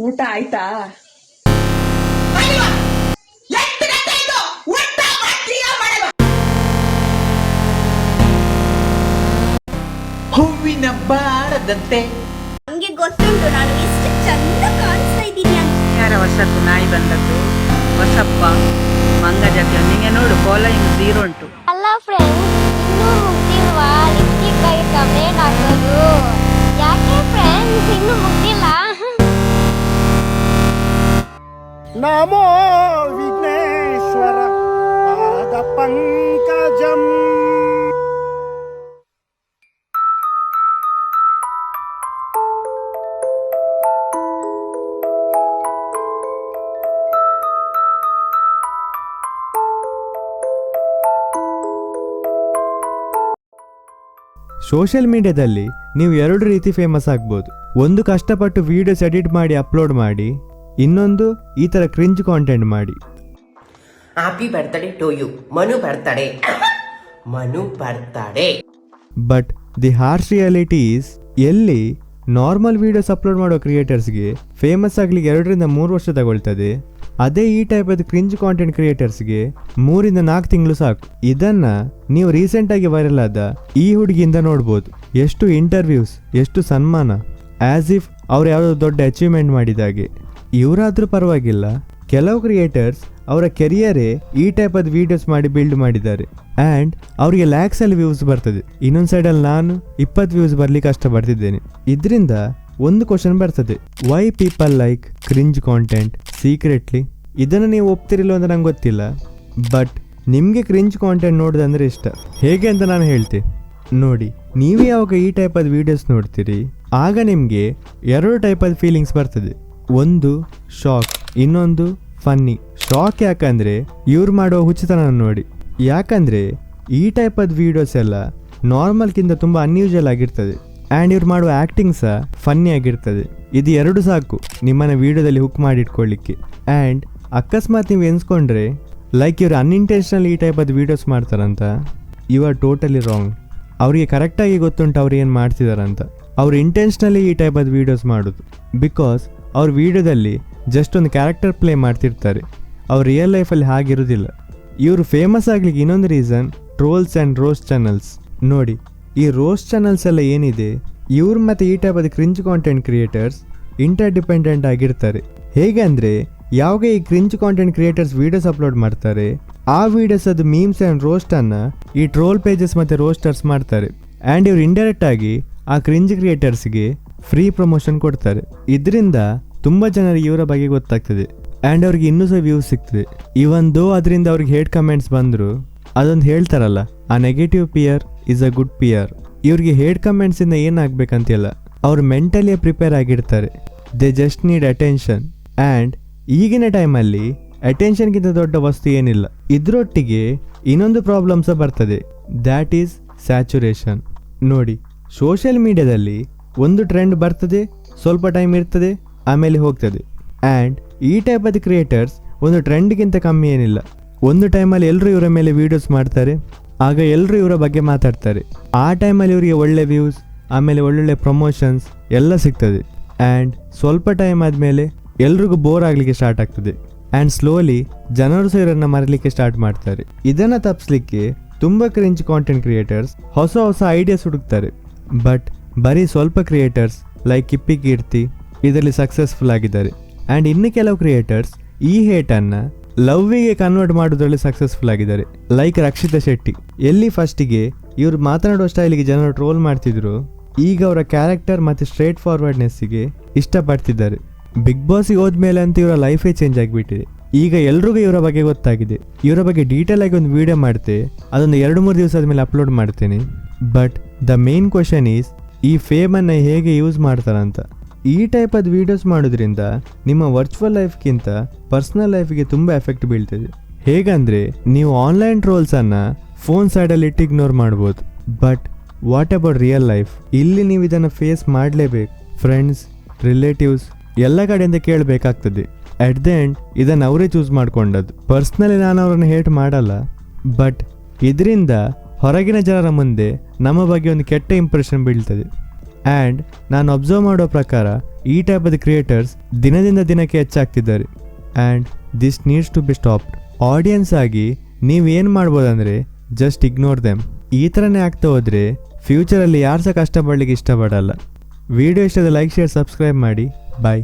ಊಟ ಆಯ್ತಾ? ಹೂವಿನ ಬಾರದಂತೆ ಹಂಗೆ ಗೊತ್ತುಂಟು ನಾನು ಎಷ್ಟು ಚಂದ ಕಾಣಿಸ್ತಾ ಇದ್ದೀನಿ ಅಂತ. ಯಾರ ವರ್ಷದ್ದು ನಾಯಿ ಬಂದದ್ದು ಹೊಸಪ್ಪ ಮಂಗ ಜೊತೆಯೊಂದಿಗೆ ನೋಡು ಫಾಲೋಯಿಂಗ್ 0 ಉಂಟು. ಅಲ್ಲ ಫ್ರೆಂಡ್ಸ್, ಇನ್ನೂ ಮುಗ್ದಿಲ್ವಾ ಲಿಪ್ಸ್ಟಿಕ್ ಆಗಿ ಕಮೆಂಟ್ ಹಾಕೋದು? ಯಾಕೆ ಫ್ರೆಂಡ್ಸ್ ಇನ್ನೂ ಮುಗ್ದಿಲ್ಲ? ನಮೋ ವಿಘ್ನೇಶ್ವರ ಪಾದ ಪಂಕಜಂ. ಸೋಷಿಯಲ್ ಮೀಡಿಯಾದಲ್ಲಿ ನೀವು 2 ರೀತಿ ಫೇಮಸ್ ಆಗ್ಬೋದು. ಒಂದು ಕಷ್ಟಪಟ್ಟು ವಿಡಿಯೋಸ್ ಎಡಿಟ್ ಮಾಡಿ ಅಪ್ಲೋಡ್ ಮಾಡಿ, ಇನ್ನೊಂದು ಈ ಥರ ಕ್ರಿಂಜ್ ಕಾಂಟೆಂಟ್ ಮಾಡಿ. Happy birthday to you Manu birthday Manu birthday. But the harsh reality is, ಎಲ್ಲಿ ನಾರ್ಮಲ್ ವಿಡಿಯೋಸ್ ಅಪ್ಲೋಡ್ ಮಾಡೋ ಕ್ರಿಯೇಟರ್ಸ್ಗೆ ಫೇಮಸ್ ಆಗ್ಲಿಕ್ಕೆ 2 ರಿಂದ 3 ವರ್ಷ ತಗೊಳ್ತದೆ, ಅದೇ ಈ ಟೈಪ್ ಆದ ಕ್ರಿಂಜ್ ಕಾಂಟೆಂಟ್ ಕ್ರಿಯೇಟರ್ಸ್ಗೆ 3 ರಿಂದ 4 ತಿಂಗಳು ಸಾಕು. ಇದನ್ನ ನೀವು ರೀಸೆಂಟ್ ಆಗಿ ವೈರಲ್ ಆದ ಈ ಹುಡುಗಿಯಿಂದ ನೋಡ್ಬೋದು. ಎಷ್ಟು ಇಂಟರ್ವ್ಯೂಸ್, ಎಷ್ಟು ಸನ್ಮಾನ, ಆಸ್ ಇಫ್ ಅವ್ರು ಯಾವುದೋ ದೊಡ್ಡ ಅಚೀವ್ಮೆಂಟ್ ಮಾಡಿದಾಗೆ. ಇವರಾದ್ರೂ ಪರವಾಗಿಲ್ಲ, ಕೆಲವು ಕ್ರಿಯೇಟರ್ಸ್ ಅವರ ಕೆರಿಯರೇ ಈ ಟೈಪ್ ಆದ ವಿಡಿಯೋಸ್ ಮಾಡಿ ಬಿಲ್ಡ್ ಮಾಡಿದ್ದಾರೆ ಆ್ಯಂಡ್ ಅವರಿಗೆ ಲ್ಯಾಕ್ಸ್ ಅಲ್ಲಿ ವ್ಯೂಸ್ ಬರ್ತದೆ. ಇನ್ನೊಂದು ಸೈಡಲ್ಲಿ ನಾನು 20 ವ್ಯೂಸ್ ಬರ್ಲಿಕ್ಕೆ ಕಷ್ಟಪಡ್ತಿದ್ದೇನೆ. ಇದರಿಂದ ಒಂದು ಕ್ವಶನ್ ಬರ್ತದೆ, why people like cringe content secretly? ಇದನ್ನು ನೀವು ಒಪ್ತಿರಿಲ್ಲ ಅಂತ ನಂಗೆ ಗೊತ್ತಿಲ್ಲ, ಬಟ್ ನಿಮಗೆ ಕ್ರಿಂಜ್ ಕಾಂಟೆಂಟ್ ನೋಡೋದಂದ್ರೆ ಇಷ್ಟ. ಹೇಗೆ ಅಂತ ನಾನು ಹೇಳ್ತೀನಿ ನೋಡಿ. ನೀವು ಯಾವಾಗ ಈ ಟೈಪ್ ಆದ ವಿಡಿಯೋಸ್ ನೋಡ್ತೀರಿ, ಆಗ ನಿಮಗೆ 2 ಟೈಪ್ ಆದ ಫೀಲಿಂಗ್ಸ್ ಬರ್ತದೆ. ಒಂದು ಶಾಕ್, ಇನ್ನೊಂದು ಫನ್ನಿ. ಶಾಕ್ ಯಾಕಂದ್ರೆ ಇವ್ರು ಮಾಡೋ ಹುಚ್ಚತನ ನೋಡಿ. ಯಾಕಂದ್ರೆ ಈ ಟೈಪ್ ಆದ ವಿಡಿಯೋಸ್ ಎಲ್ಲ ನಾರ್ಮಲ್ಗಿಂತ ತುಂಬ ಅನ್ಯೂಜುವಲ್ ಆಗಿರ್ತದೆ ಆ್ಯಂಡ್ ಇವ್ರು ಮಾಡುವ ಆ್ಯಕ್ಟಿಂಗ್ ಸಹ ಫನ್ನಿ ಆಗಿರ್ತದೆ. ಇದು 2 ಸಾಕು ನಿಮ್ಮನ್ನ ವಿಡಿಯೋದಲ್ಲಿ ಹುಕ್ ಮಾಡಿಟ್ಕೊಳ್ಳಿಕ್ಕೆ. ಆ್ಯಂಡ್ ಅಕಸ್ಮಾತ್ ನೀವು ಎನ್ಸ್ಕೊಂಡ್ರೆ ಲೈಕ್ ಇವ್ರು ಅನ್ಇಂಟೆನ್ಷನಲ್ ಈ ಟೈಪ್ ಆದ ವಿಡಿಯೋಸ್ ಮಾಡ್ತಾರಂತ, ಯು ಆರ್ ಟೋಟಲಿ ರಾಂಗ್. ಅವರಿಗೆ ಕರೆಕ್ಟಾಗಿ ಗೊತ್ತುಂಟು ಅವ್ರು ಏನು ಮಾಡ್ತಿದಾರಂತ. ಅವ್ರು ಇಂಟೆನ್ಷನಲಿ ಈ ಟೈಪ್ ಆದ ವಿಡಿಯೋಸ್ ಮಾಡೋದು. ಬಿಕಾಸ್ ಅವ್ರ ವಿಡಿಯೋದಲ್ಲಿ ಜಸ್ಟ್ ಒಂದು ಕ್ಯಾರೆಕ್ಟರ್ ಪ್ಲೇ ಮಾಡ್ತಿರ್ತಾರೆ, ಅವ್ರು ರಿಯಲ್ ಲೈಫಲ್ಲಿ ಹಾಗಿರೋದಿಲ್ಲ. ಇವರು ಫೇಮಸ್ ಆಗ್ಲಿಕ್ಕೆ ಇನ್ನೊಂದು reason trolls and roast channels ನೋಡಿ. ಈ ರೋಸ್ಟ್ ಚಾನಲ್ಸ್ ಎಲ್ಲ ಏನಿದೆ, ಇವ್ರು ಮತ್ತು ಈ ಟೈಪ್ ಆದ cringe content creators inter dependent ಆಗಿರ್ತಾರೆ. ಹೇಗೆ ಅಂದರೆ ಯಾವಾಗ ಈ cringe content creators videos upload ಮಾಡ್ತಾರೆ, ಆ ವಿಡಿಯೋಸ್ ಅದು ಮೀಮ್ಸ್ ಆ್ಯಂಡ್ ರೋಸ್ಟನ್ನು ಈ ಟ್ರೋಲ್ ಪೇಜಸ್ ಮತ್ತು ರೋಸ್ಟರ್ಸ್ ಮಾಡ್ತಾರೆ ಆ್ಯಂಡ್ ಇವ್ರು ಇಂಡೈರೆಕ್ಟ್ ಆಗಿ ಆ ಕ್ರಿಂಜ್ ಕ್ರಿಯೇಟರ್ಸ್ಗೆ ಫ್ರೀ ಪ್ರಮೋಷನ್ ಕೊಡ್ತಾರೆ. ಇದರಿಂದ ತುಂಬ ಜನರಿಗೆ ಇವರ ಬಗ್ಗೆ ಗೊತ್ತಾಗ್ತದೆ ಆ್ಯಂಡ್ ಅವ್ರಿಗೆ ಇನ್ನೂ ಸಹ ವ್ಯೂಸ್ ಸಿಗ್ತದೆ. ಇವೊಂದು ಅದರಿಂದ ಅವ್ರಿಗೆ ಹೇಟ್ ಕಮೆಂಟ್ಸ್ ಬಂದರು, ಅದೊಂದು ಹೇಳ್ತಾರಲ್ಲ, ಆ negative PR is a good PR. ಇವ್ರಿಗೆ ಹೇಟ್ ಕಮೆಂಟ್ಸಿಂದ ಏನಾಗಬೇಕಂತಿಲ್ಲ, ಅವ್ರು ಮೆಂಟಲಿ ಪ್ರಿಪೇರ್ ಆಗಿರ್ತಾರೆ. They just need attention. And ಈಗಿನ ಟೈಮಲ್ಲಿ ಅಟೆನ್ಷನ್ಗಿಂತ ದೊಡ್ಡ ವಸ್ತು ಏನಿಲ್ಲ. ಇದರೊಟ್ಟಿಗೆ ಇನ್ನೊಂದು ಪ್ರಾಬ್ಲಮ್ ಸಹ ಬರ್ತದೆ, ದ್ಯಾಟ್ ಈಸ್ ಸ್ಯಾಚುರೇಷನ್. ನೋಡಿ, ಸೋಷಿಯಲ್ ಮೀಡಿಯಾದಲ್ಲಿ ಒಂದು ಟ್ರೆಂಡ್ ಬರ್ತದೆ, ಸ್ವಲ್ಪ ಟೈಮ್ ಇರ್ತದೆ, ಆಮೇಲೆ ಹೋಗ್ತದೆ. ಆ್ಯಂಡ್ ಈ ಟೈಪ್ ಆದ ಕ್ರಿಯೇಟರ್ಸ್ ಒಂದು ಟ್ರೆಂಡ್ಗಿಂತ ಕಮ್ಮಿ ಏನಿಲ್ಲ. ಒಂದು ಟೈಮಲ್ಲಿ ಎಲ್ಲರೂ ಇವರ ಮೇಲೆ ವೀಡಿಯೋಸ್ ಮಾಡ್ತಾರೆ, ಆಗ ಎಲ್ಲರೂ ಇವರ ಬಗ್ಗೆ ಮಾತಾಡ್ತಾರೆ. ಆ ಟೈಮಲ್ಲಿ ಇವರಿಗೆ ಒಳ್ಳೆ ವ್ಯೂಸ್, ಆಮೇಲೆ ಒಳ್ಳೊಳ್ಳೆ ಪ್ರಮೋಷನ್ಸ್ ಎಲ್ಲ ಸಿಗ್ತದೆ. ಆ್ಯಂಡ್ ಸ್ವಲ್ಪ ಟೈಮ್ ಆದಮೇಲೆ ಎಲ್ರಿಗೂ ಬೋರ್ ಆಗಲಿಕ್ಕೆ ಸ್ಟಾರ್ಟ್ ಆಗ್ತದೆ ಆ್ಯಂಡ್ ಸ್ಲೋಲಿ ಜನರು ಸಹ ಇವರನ್ನು ಮರಲಿಕ್ಕೆ ಸ್ಟಾರ್ಟ್ ಮಾಡ್ತಾರೆ. ಇದನ್ನು ತಪ್ಪಿಸ್ಲಿಕ್ಕೆ ತುಂಬ ಕ್ರಿಂಜ್ ಕಾಂಟೆಂಟ್ ಕ್ರಿಯೇಟರ್ಸ್ ಹೊಸ ಹೊಸ ಐಡಿಯಾಸ್ ಹುಡುಕ್ತಾರೆ. ಬಟ್ ಬರೀ ಸ್ವಲ್ಪ ಕ್ರಿಯೇಟರ್ಸ್ ಲೈಕ್ ಕಿಪ್ಪಿ ಕೀರ್ತಿ ಇದರಲ್ಲಿ ಸಕ್ಸಸ್ಫುಲ್ ಆಗಿದ್ದಾರೆ. ಆ್ಯಂಡ್ ಇನ್ನು ಕೆಲವು ಕ್ರಿಯೇಟರ್ಸ್ ಈ ಹೇಟನ್ನು ಲವ್ವಿಗೆ ಕನ್ವರ್ಟ್ ಮಾಡೋದ್ರಲ್ಲಿ ಸಕ್ಸಸ್ಫುಲ್ ಆಗಿದ್ದಾರೆ, ಲೈಕ್ ರಕ್ಷಿತಾ ಶೆಟ್ಟಿ. ಎಲ್ಲಿ ಫಸ್ಟಿಗೆ ಇವರು ಮಾತನಾಡುವ ಸ್ಟೈಲಿಗೆ ಜನರು ಟ್ರೋಲ್ ಮಾಡ್ತಿದ್ರು, ಈಗ ಅವರ ಕ್ಯಾರೆಕ್ಟರ್ ಮತ್ತು ಸ್ಟ್ರೇಟ್ ಫಾರ್ವರ್ಡ್ನೆಸ್ಸಿಗೆ ಇಷ್ಟಪಡ್ತಿದ್ದಾರೆ. ಬಿಗ್ ಬಾಸ್ಗೆ ಹೋದ್ಮೇಲೆ ಅಂತ ಇವರ ಲೈಫೇ ಚೇಂಜ್ ಆಗಿಬಿಟ್ಟಿದೆ. ಈಗ ಎಲ್ರಿಗೂ ಇವರ ಬಗ್ಗೆ ಗೊತ್ತಾಗಿದೆ. ಇವರ ಬಗ್ಗೆ ಡೀಟೇಲ್ ಆಗಿ ಒಂದು ವಿಡಿಯೋ ಮಾಡ್ತೆ, ಅದೊಂದು 2-3 ದಿವಸ ಆದಮೇಲೆ ಅಪ್ಲೋಡ್ ಮಾಡ್ತೇನೆ. But the main question is, ಈ ಫೇಮನ್ನು ಹೇಗೆ ಯೂಸ್ ಮಾಡ್ತಾರಂತ. ಈ ಟೈಪ್ ಆದ ವೀಡಿಯೋಸ್ ಮಾಡೋದ್ರಿಂದ ನಿಮ್ಮ ವರ್ಚುವಲ್ ಲೈಫ್ಗಿಂತ ಪರ್ಸ್ನಲ್ ಲೈಫ್ಗೆ ತುಂಬ ಎಫೆಕ್ಟ್ ಬೀಳ್ತದೆ. ಹೇಗಂದರೆ ನೀವು ಆನ್ಲೈನ್ ಟ್ರೋಲ್ಸನ್ನು ಫೋನ್ ಸೈಡಲ್ಲಿ ಇಟ್ಟು ಇಗ್ನೋರ್ ಮಾಡ್ಬೋದು, but what about real life? ಇಲ್ಲಿ ನೀವು ಇದನ್ನು ಫೇಸ್ ಮಾಡಲೇಬೇಕು. ಫ್ರೆಂಡ್ಸ್, ರಿಲೇಟಿವ್ಸ್ ಎಲ್ಲ ಕಡೆಯಿಂದ ಕೇಳಬೇಕಾಗ್ತದೆ. ಅಟ್ ದ ಎಂಡ್ ಇದನ್ನು ಅವರೇ ಚೂಸ್ ಮಾಡ್ಕೊಂಡದ್ದು. ಪರ್ಸ್ನಲಿ ನಾನು ಅವರನ್ನು ಹೇಟ್ ಮಾಡಲ್ಲ, ಬಟ್ ಇದರಿಂದ ಹೊರಗಿನ ಜನರ ಮುಂದೆ ನಮ್ಮ ಬಗ್ಗೆ ಒಂದು ಕೆಟ್ಟ ಇಂಪ್ರೆಷನ್ ಬೀಳ್ತದೆ. ಆ್ಯಂಡ್ ನಾನು ಅಬ್ಸರ್ವ್ ಮಾಡೋ ಪ್ರಕಾರ ಈ ಟೈಪದ ಕ್ರಿಯೇಟರ್ಸ್ ದಿನದಿಂದ ದಿನಕ್ಕೆ ಹೆಚ್ಚಾಗ್ತಿದ್ದಾರೆ and this needs to be stopped. Audience ಆಗಿ ನೀವು ಏನು ಮಾಡ್ಬೋದಂದರೆ ಜಸ್ಟ್ ಇಗ್ನೋರ್ ದೆಮ್. ಈ ಥರನೇ ಆಗ್ತಾ ಹೋದರೆ ಫ್ಯೂಚರಲ್ಲಿ ಯಾರು ಸಹ ಕಷ್ಟಪಡಲಿಕ್ಕೆ ಇಷ್ಟಪಡಲ್ಲ. ವಿಡಿಯೋ ಇಷ್ಟದ ಲೈಕ್ ಶೇರ್ ಸಬ್ಸ್ಕ್ರೈಬ್ ಮಾಡಿ. ಬಾಯ್.